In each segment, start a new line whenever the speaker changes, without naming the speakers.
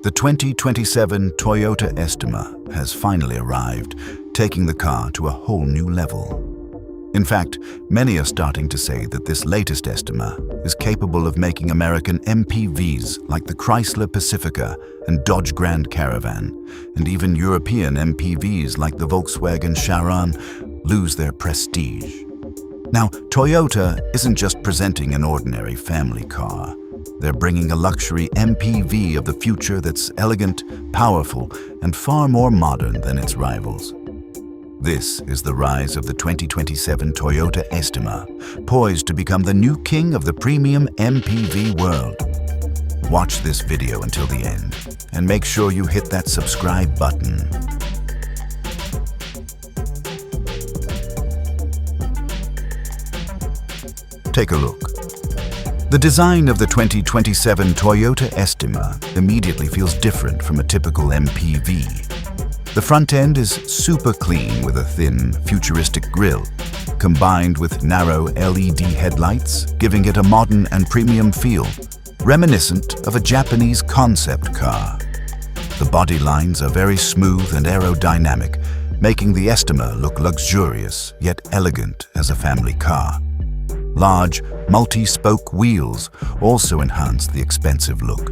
The 2027 Toyota Estima has finally arrived, taking the car to a whole new level. In fact, many are starting to say that this latest Estima is capable of making American MPVs like the Chrysler Pacifica and Dodge Grand Caravan, and even European MPVs like the Volkswagen Charan, lose their prestige. Now, Toyota isn't just presenting an ordinary family car. They're bringing a luxury MPV of the future that's elegant, powerful, and far more modern than its rivals. This is the rise of the 2027 Toyota Estima, poised to become the new king of the premium MPV world. Watch this video until the end, and make sure you hit that subscribe button. Take a look. The design of the 2027 Toyota Estima immediately feels different from a typical MPV. The front end is super clean with a thin, futuristic grille, combined with narrow LED headlights, giving it a modern and premium feel, reminiscent of a Japanese concept car. The body lines are very smooth and aerodynamic, making the Estima look luxurious yet elegant as a family car. Large, multi-spoke wheels also enhance the expensive look.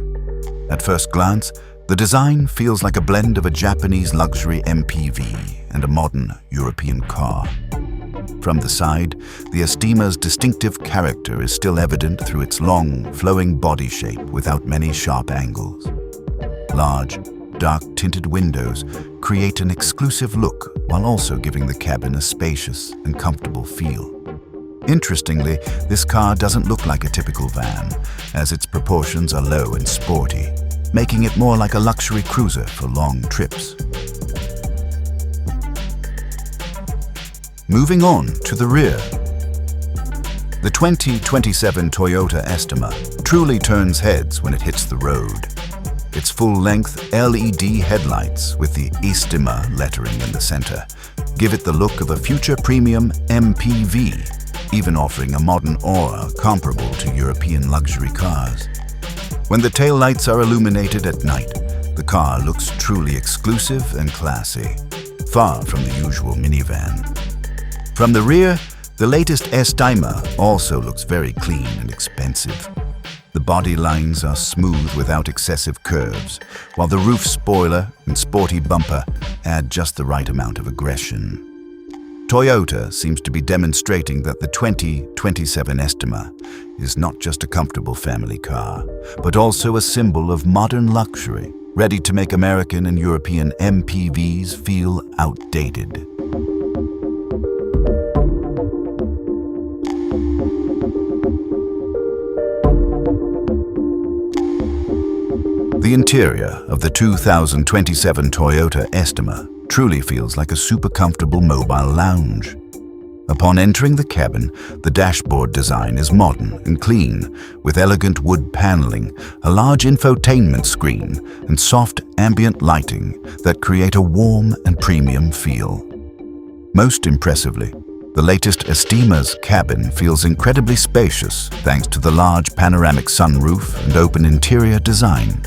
At first glance, the design feels like a blend of a Japanese luxury MPV and a modern European car. From the side, the Estima's distinctive character is still evident through its long, flowing body shape without many sharp angles. Large, dark-tinted windows create an exclusive look while also giving the cabin a spacious and comfortable feel. Interestingly, this car doesn't look like a typical van, as its proportions are low and sporty, making it more like a luxury cruiser for long trips. Moving on to the rear. The 2027 Toyota Estima truly turns heads when it hits the road. Its full-length LED headlights with the Estima lettering in the center give it the look of a future premium MPV, even offering a modern aura comparable to European luxury cars. When the taillights are illuminated at night, the car looks truly exclusive and classy, far from the usual minivan. From the rear, the latest Estima also looks very clean and expensive. The body lines are smooth without excessive curves, while the roof spoiler and sporty bumper add just the right amount of aggression. Toyota seems to be demonstrating that the 2027 Estima is not just a comfortable family car, but also a symbol of modern luxury, ready to make American and European MPVs feel outdated. The interior of the 2027 Toyota Estima truly feels like a super comfortable mobile lounge. Upon entering the cabin, the dashboard design is modern and clean, with elegant wood paneling, a large infotainment screen, and soft ambient lighting that create a warm and premium feel. Most impressively, the latest Estima's cabin feels incredibly spacious thanks to the large panoramic sunroof and open interior design.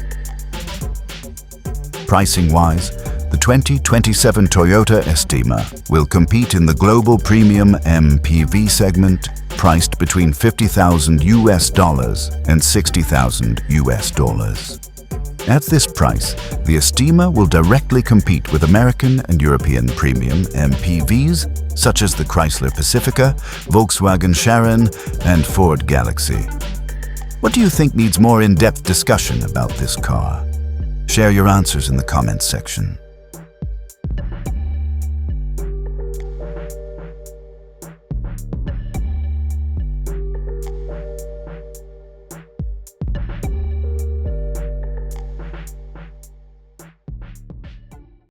Pricing-wise, the 2027 Toyota Estima will compete in the global premium MPV segment, priced between $50,000 and $60,000. At this price, the Estima will directly compete with American and European premium MPVs such as the Chrysler Pacifica, Volkswagen Charan, and Ford Galaxy. What do you think needs more in-depth discussion about this car? Share your answers in the comments section.